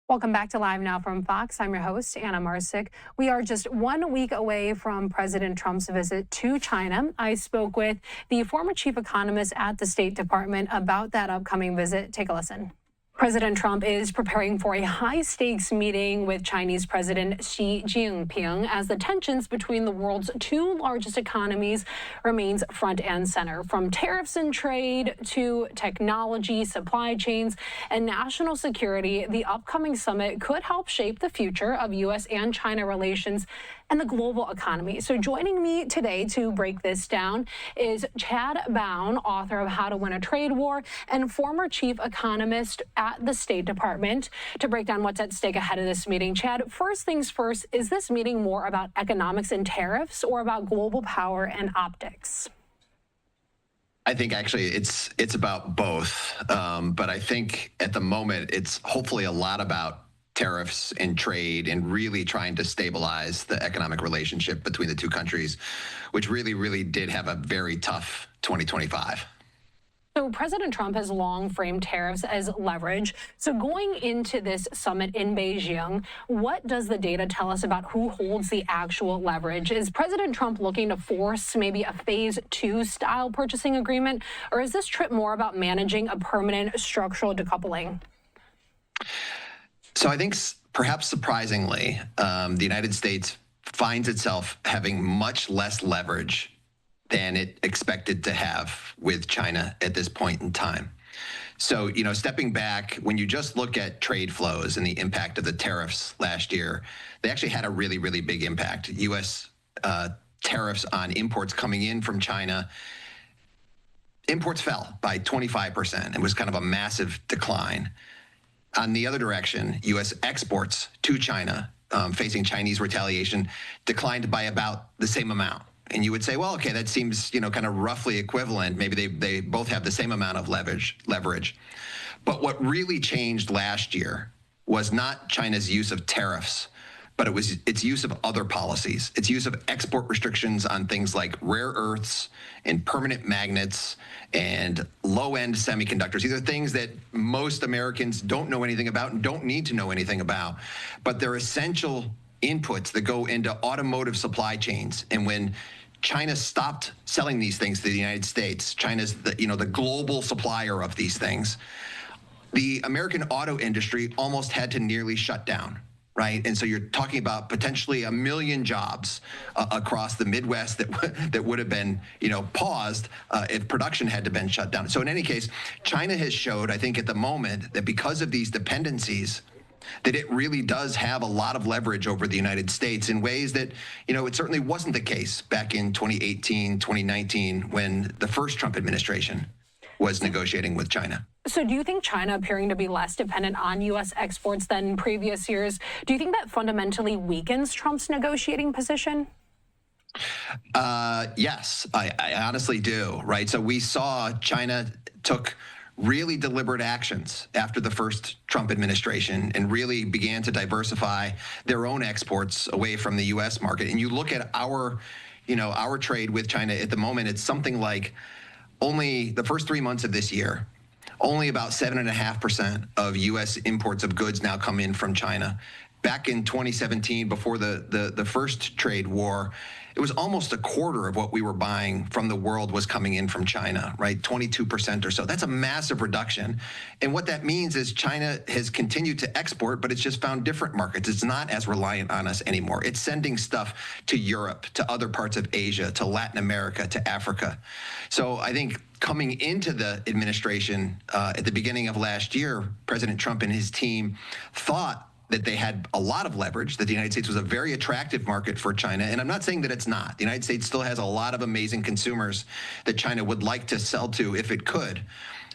Welcome back to Live Now from Fox. I'm your host, Anna Marsick. We are just 1 week away from President Trump's visit to China. I spoke with the former chief economist at the State Department about that upcoming visit. Take a listen. President Trump is preparing for a high-stakes meeting with Chinese President Xi Jinping as the tensions between the world's two largest economies remains front and center. From tariffs and trade to technology, supply chains, and national security, the upcoming summit could help shape the future of U.S. and China relations and the global economy. So joining me today to break this down is Chad Bown, author of How to Win a Trade War and former chief economist at the State Department, to break down what's at stake ahead of this meeting. Chad, first things first, is this meeting more about economics and tariffs or about global power and optics? I think actually it's about both, but I think at the moment it's hopefully a lot about tariffs and trade and really trying to stabilize the economic relationship between the two countries, which really did have a very tough 2025. So President Trump has long framed tariffs as leverage. So going into this summit in Beijing, what does the data tell us about who holds the actual leverage? Is President Trump looking to force maybe a phase 2 style purchasing agreement, or is this trip more about managing a permanent structural decoupling? So I think perhaps surprisingly, the United States finds itself having much less leverage than it expected to have with China at this point in time. So, stepping back, when you just look at trade flows and the impact of the tariffs last year, they actually had a really big impact. U.S. Tariffs on imports coming in from China, imports fell by 25%. It was kind of a massive decline. On the other direction, U.S. exports to China, facing Chinese retaliation, declined by about the same amount. And you would say, well, okay, that seems, kind of roughly equivalent. Maybe they both have the same amount of leverage. But what really changed last year was not China's use of tariffs, but it was its use of other policies, its use of export restrictions on things like rare earths and permanent magnets and low-end semiconductors. These are things that most Americans don't know anything about and don't need to know anything about, but they're essential inputs that go into automotive supply chains. And when China stopped selling these things to the United States, China's the global supplier of these things, the American auto industry almost had to nearly shut down. Right, and so you're talking about potentially 1 million jobs across the Midwest that would have been, paused if production had to been shut down. So in any case, China has showed, I think, at the moment that because of these dependencies, that it really does have a lot of leverage over the United States in ways that, it certainly wasn't the case back in 2018, 2019, when the first Trump administration was negotiating with China. So do you think China appearing to be less dependent on U.S. exports than previous years, do you think that fundamentally weakens Trump's negotiating position? Yes, I honestly do, right? So we saw China took really deliberate actions after the first Trump administration and really began to diversify their own exports away from the U.S. market. And you look at our trade with China at the moment, it's something like only the first 3 months of this year, only about 7.5% of U.S. imports of goods now come in from China. Back in 2017, before the first trade war, it was almost a quarter of what we were buying from the world was coming in from China, right? 22% or so. That's a massive reduction. And what that means is China has continued to export, but it's just found different markets. It's not as reliant on us anymore. It's sending stuff to Europe, to other parts of Asia, to Latin America, to Africa. So I think coming into the administration at the beginning of last year, President Trump and his team thought that they had a lot of leverage, that the United States was a very attractive market for China. And I'm not saying that it's not. The United States still has a lot of amazing consumers that China would like to sell to if it could.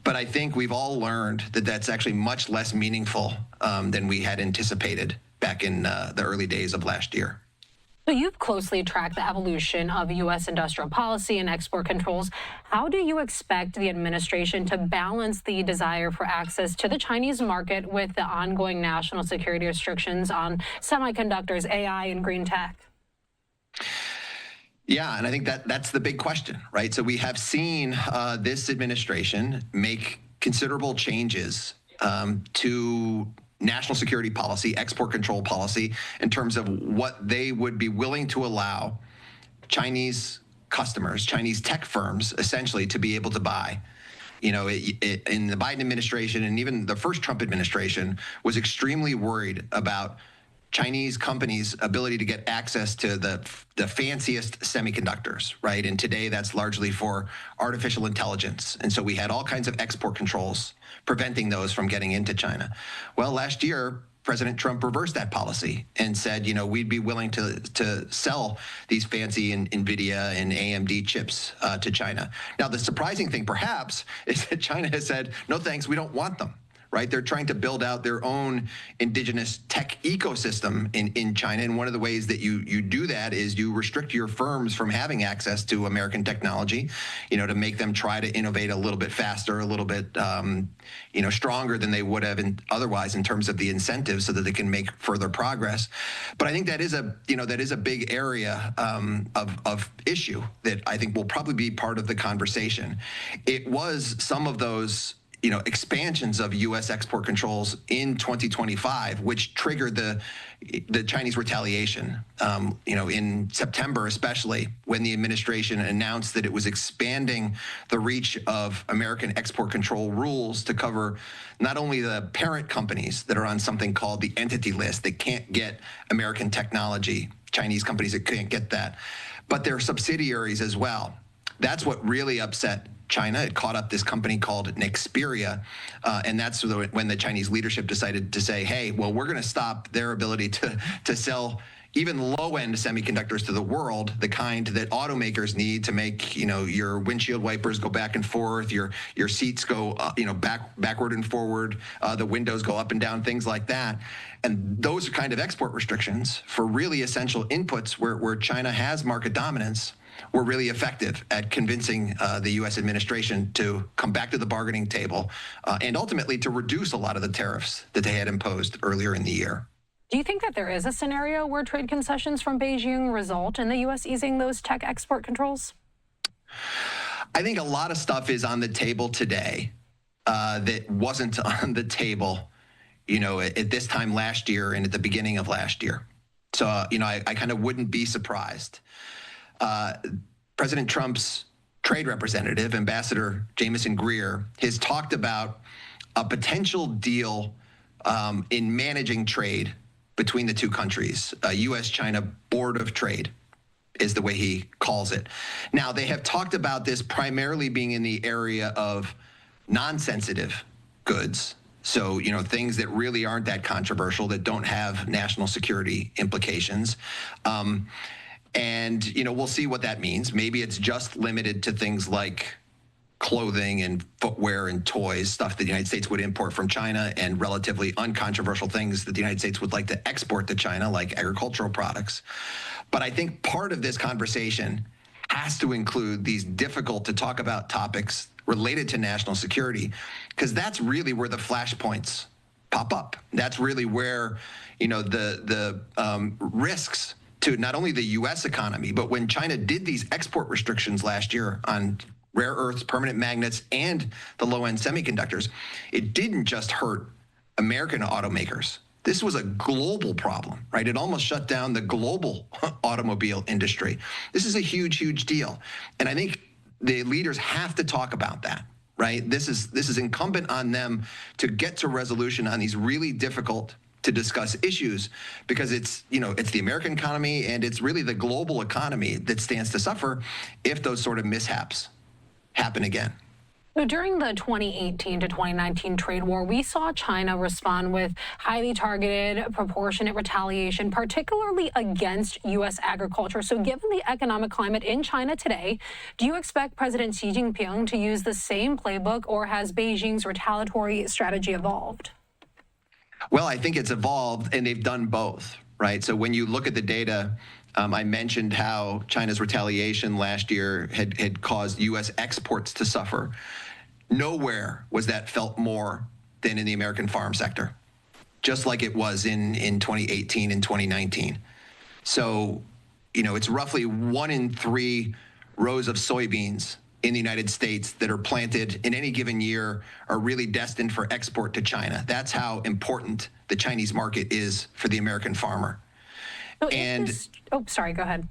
But I think we've all learned that that's actually much less meaningful than we had anticipated back in the early days of last year. So you've closely tracked the evolution of U.S. industrial policy and export controls. How do you expect the administration to balance the desire for access to the Chinese market with the ongoing national security restrictions on semiconductors, AI, and green tech? Yeah, and I think that's the big question, right? So we have seen this administration make considerable changes to national security policy, export control policy, in terms of what they would be willing to allow Chinese customers, Chinese tech firms, essentially, to be able to buy. In the Biden administration and even the first Trump administration was extremely worried about Chinese companies' ability to get access to the fanciest semiconductors, right? And today that's largely for artificial intelligence. And so we had all kinds of export controls preventing those from getting into China. Well, last year, President Trump reversed that policy and said, we'd be willing to sell these fancy NVIDIA and AMD chips to China. Now, the surprising thing, perhaps, is that China has said, no thanks, we don't want them. Right? They're trying to build out their own indigenous tech ecosystem in China. And one of the ways that you do that is you restrict your firms from having access to American technology, to make them try to innovate a little bit faster, a little bit, stronger than they would have otherwise in terms of the incentives so that they can make further progress. But I think that is a big area of issue that I think will probably be part of the conversation. It was some of those expansions of U.S. export controls in 2025, which triggered the Chinese retaliation. In September, especially when the administration announced that it was expanding the reach of American export control rules to cover not only the parent companies that are on something called the entity list that can't get American technology, Chinese companies that can't get that, but their subsidiaries as well. That's what really upset China. It caught up this company called Nexperia, and that's when the Chinese leadership decided to say, hey, well, we're going to stop their ability to sell even low-end semiconductors to the world, the kind that automakers need to make, your windshield wipers go back and forth, your seats go, backward and forward, the windows go up and down, things like that. And those are kind of export restrictions for really essential inputs where China has market dominance were really effective at convincing the U.S. administration to come back to the bargaining table and ultimately to reduce a lot of the tariffs that they had imposed earlier in the year. Do you think that there is a scenario where trade concessions from Beijing result in the U.S. easing those tech export controls? I think a lot of stuff is on the table today that wasn't on the table, at this time last year and at the beginning of last year. So, I kind of wouldn't be surprised. President Trump's trade representative, Ambassador Jamieson Greer, has talked about a potential deal in managing trade between the two countries. A U.S.-China Board of Trade is the way he calls it. Now, they have talked about this primarily being in the area of non-sensitive goods. So, things that really aren't that controversial, that don't have national security implications. And, we'll see what that means. Maybe it's just limited to things like clothing and footwear and toys, stuff that the United States would import from China, and relatively uncontroversial things that the United States would like to export to China, like agricultural products. But I think part of this conversation has to include these difficult to talk about topics related to national security, because that's really where the flashpoints pop up. That's really where, the risks to not only the U.S. economy, but when China did these export restrictions last year on rare earths, permanent magnets, and the low-end semiconductors, it didn't just hurt American automakers. This was a global problem, right? It almost shut down the global automobile industry. This is a huge, huge deal. And I think the leaders have to talk about that, right? This is incumbent on them to get to resolution on these really difficult to discuss issues, because it's the American economy and it's really the global economy that stands to suffer if those sort of mishaps happen again. So during the 2018 to 2019 trade war, we saw China respond with highly targeted, proportionate retaliation, particularly against U.S. agriculture. So given the economic climate in China today, do you expect President Xi Jinping to use the same playbook, or has Beijing's retaliatory strategy evolved? Well, I think it's evolved, and they've done both, right? So when you look at the data, I mentioned how China's retaliation last year had caused U.S. exports to suffer. Nowhere was that felt more than in the American farm sector, just like it was in 2018 and 2019. So, it's roughly 1 in 3 rows of soybeans in the United States that are planted in any given year are really destined for export to China. That's how important the Chinese market is for the American farmer. So sorry, go ahead.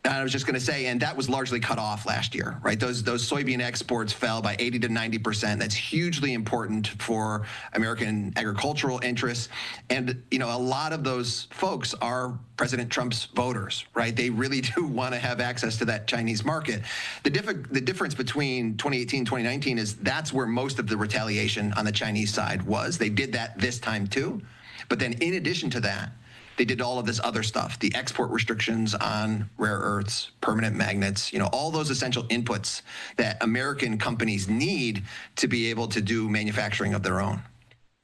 I was just going to say, and that was largely cut off last year, right? Those soybean exports fell by 80 to 90%. That's hugely important for American agricultural interests. And, a lot of those folks are President Trump's voters, right? They really do want to have access to that Chinese market. The difference between 2018 and 2019 is that's where most of the retaliation on the Chinese side was. They did that this time too. But then in addition to that, they did all of this other stuff, the export restrictions on rare earths, permanent magnets, all those essential inputs that American companies need to be able to do manufacturing of their own.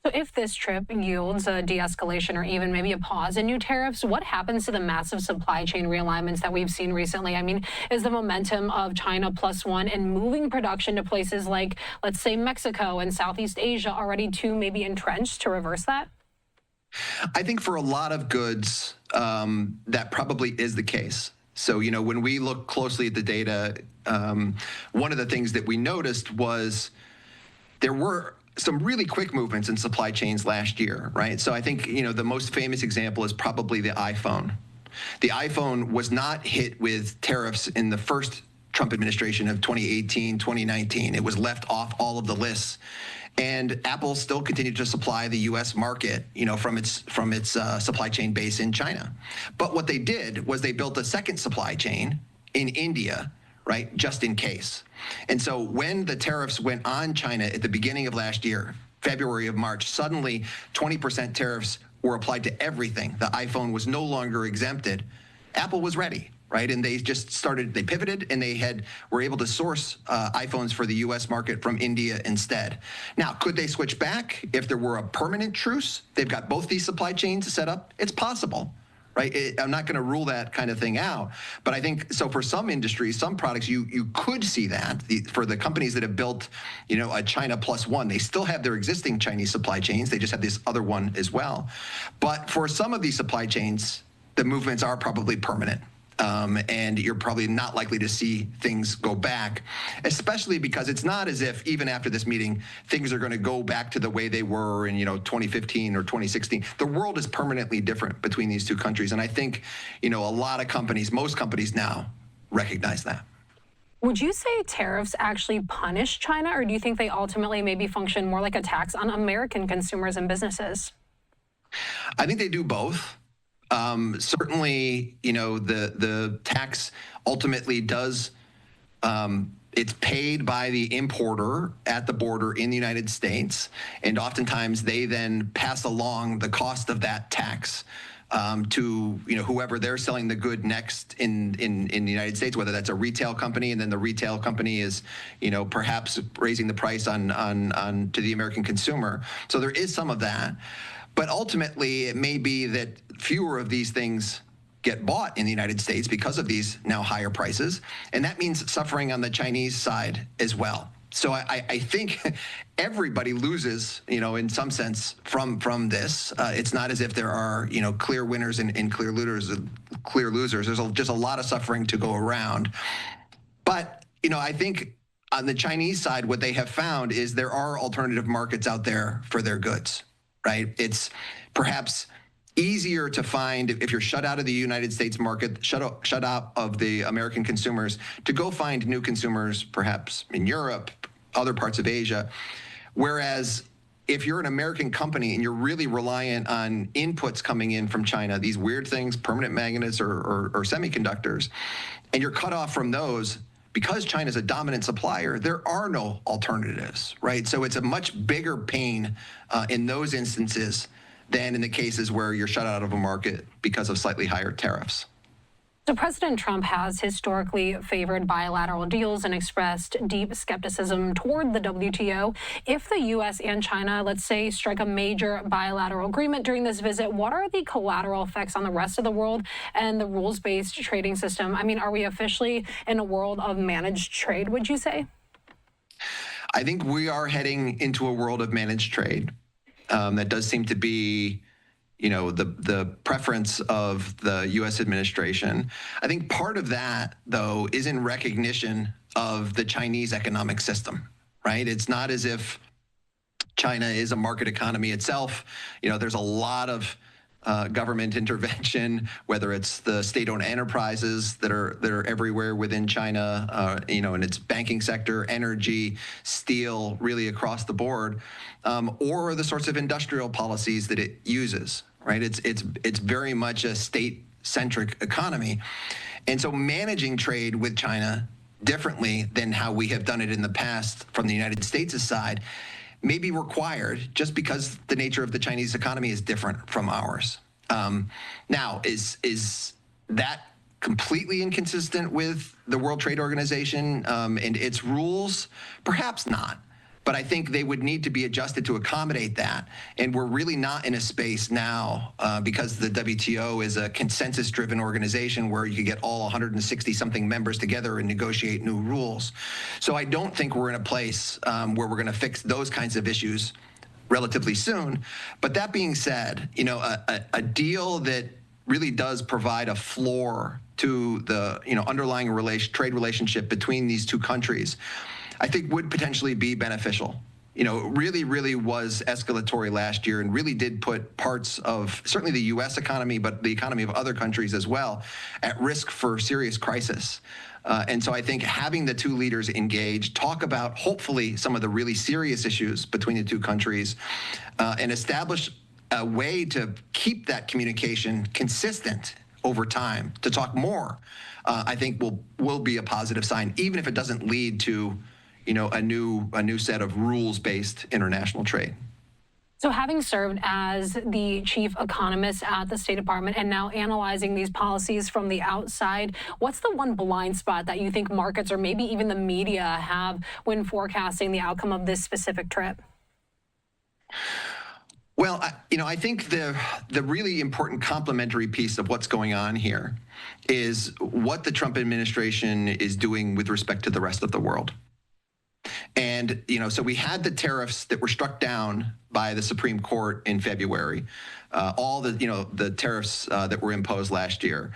So if this trip yields a de-escalation or even maybe a pause in new tariffs, what happens to the massive supply chain realignments that we've seen recently? I mean, is the momentum of China plus one and moving production to places like, let's say, Mexico and Southeast Asia already too maybe entrenched to reverse that? I think for a lot of goods, that probably is the case. So, when we look closely at the data, one of the things that we noticed was there were some really quick movements in supply chains last year, right? So I think, the most famous example is probably the iPhone. The iPhone was not hit with tariffs in the first Trump administration of 2018, 2019. It was left off all of the lists. And Apple still continued to supply the U.S. market, from its supply chain base in China. But what they did was they built a second supply chain in India, right, just in case. And so when the tariffs went on China at the beginning of last year, February of March, suddenly 20% tariffs were applied to everything. The iPhone was no longer exempted. Apple was ready. Right, and they pivoted, and they were able to source iPhones for the U.S. market from India instead. Now, could they switch back if there were a permanent truce? They've got both these supply chains set up. It's possible, right? I'm not going to rule that kind of thing out, but I think so. For some industries, some products, you could see that for the companies that have built, a China plus one, they still have their existing Chinese supply chains. They just have this other one as well. But for some of these supply chains, the movements are probably permanent. And you're probably not likely to see things go back, especially because it's not as if even after this meeting, things are going to go back to the way they were in, 2015 or 2016. The world is permanently different between these two countries. And I think, a lot of companies, most companies now recognize that. Would you say tariffs actually punish China, or do you think they ultimately maybe function more like a tax on American consumers and businesses? I think they do both. Certainly, the tax ultimately does, it's paid by the importer at the border in the United States, and oftentimes they then pass along the cost of that tax to whoever they're selling the good next in the United States, whether that's a retail company, and then the retail company is perhaps raising the price on to the American consumer. So there is some of that. But ultimately, it may be that fewer of these things get bought in the United States because of these now higher prices. And that means suffering on the Chinese side as well. So I think everybody loses, in some sense from this. It's not as if there are, clear winners and clear losers. There's just a lot of suffering to go around. But, I think on the Chinese side, what they have found is there are alternative markets out there for their goods. Right? It's perhaps easier to find if you're shut out of the United States market, shut out of the American consumers, to go find new consumers, perhaps in Europe, other parts of Asia. Whereas if you're an American company and you're really reliant on inputs coming in from China, these weird things, permanent magnets or semiconductors, and you're cut off from those, because China's a dominant supplier, there are no alternatives, right? So it's a much bigger pain in those instances than in the cases where you're shut out of a market because of slightly higher tariffs. So President Trump has historically favored bilateral deals and expressed deep skepticism toward the WTO. If the U.S. and China, let's say, strike a major bilateral agreement during this visit, what are the collateral effects on the rest of the world and the rules-based trading system? I mean, are we officially in a world of managed trade, would you say? I think we are heading into a world of managed trade. That does seem to be the preference of the U.S. administration. I think part of that, though, is in recognition of the Chinese economic system, right? It's not as if China is a market economy itself. There's a lot of government intervention, whether it's the state-owned enterprises that are everywhere within China, in its banking sector, energy, steel, really across the board, or the sorts of industrial policies that it uses. Right? It's very much a state-centric economy, and so managing trade with China differently than how we have done it in the past from the United States' side may be required just because the nature of the Chinese economy is different from ours. Now, is that completely inconsistent with the World Trade Organization and its rules? Perhaps not. But I think they would need to be adjusted to accommodate that. And we're really not in a space now because the WTO is a consensus-driven organization where you get all 160-something members together and negotiate new rules. So I don't think we're in a place where we're going to fix those kinds of issues relatively soon. But that being said, a deal that really does provide a floor to the underlying trade relationship between these two countries, I think would potentially be beneficial. It really was escalatory last year and really did put parts of certainly the U.S. economy, but the economy of other countries as well, at risk for serious crisis. And so I think having the two leaders engage, talk about hopefully some of the really serious issues between the two countries, and establish a way to keep that communication consistent over time, to talk more, I think will be a positive sign, even if it doesn't lead to a new set of rules-based international trade. So having served as the chief economist at the State Department and now analyzing these policies from the outside, what's the one blind spot that you think markets or maybe even the media have when forecasting the outcome of this specific trip? Well, I think the really important complementary piece of what's going on here is what the Trump administration is doing with respect to the rest of the world. And, so we had the tariffs that were struck down by the Supreme Court in February, all the tariffs that were imposed last year.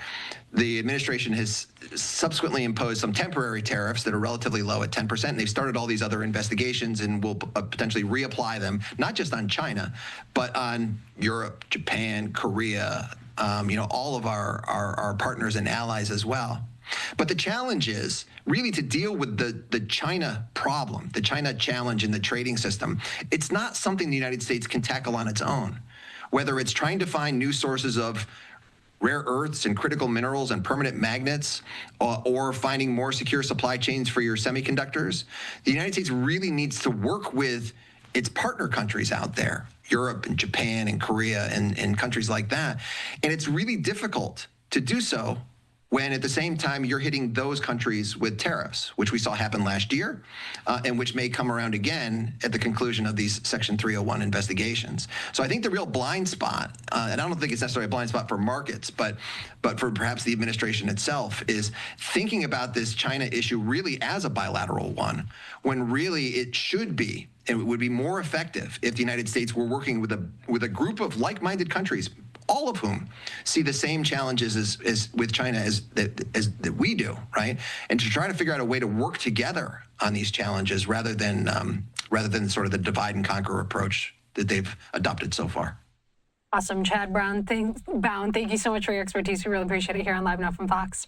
The administration has subsequently imposed some temporary tariffs that are relatively low at 10%. And they've started all these other investigations and will potentially reapply them, not just on China, but on Europe, Japan, Korea, all of our partners and allies as well. But the challenge is really to deal with the China problem, the China challenge in the trading system. It's not something the United States can tackle on its own. Whether it's trying to find new sources of rare earths and critical minerals and permanent magnets, or finding more secure supply chains for your semiconductors, the United States really needs to work with its partner countries out there, Europe and Japan and Korea and countries like that. And it's really difficult to do so when at the same time you're hitting those countries with tariffs, which we saw happen last year, and which may come around again at the conclusion of these Section 301 investigations. So I think the real blind spot, and I don't think it's necessarily a blind spot for markets, but for perhaps the administration itself, is thinking about this China issue really as a bilateral one, when really it should be, and it would be more effective if the United States were working with a group of like-minded countries, all of whom see the same challenges as with China as that we do, right? And to try to figure out a way to work together on these challenges rather than sort of the divide and conquer approach that they've adopted so far. Awesome, Chad Bown. Thank you so much for your expertise. We really appreciate it here on Live Now from Fox.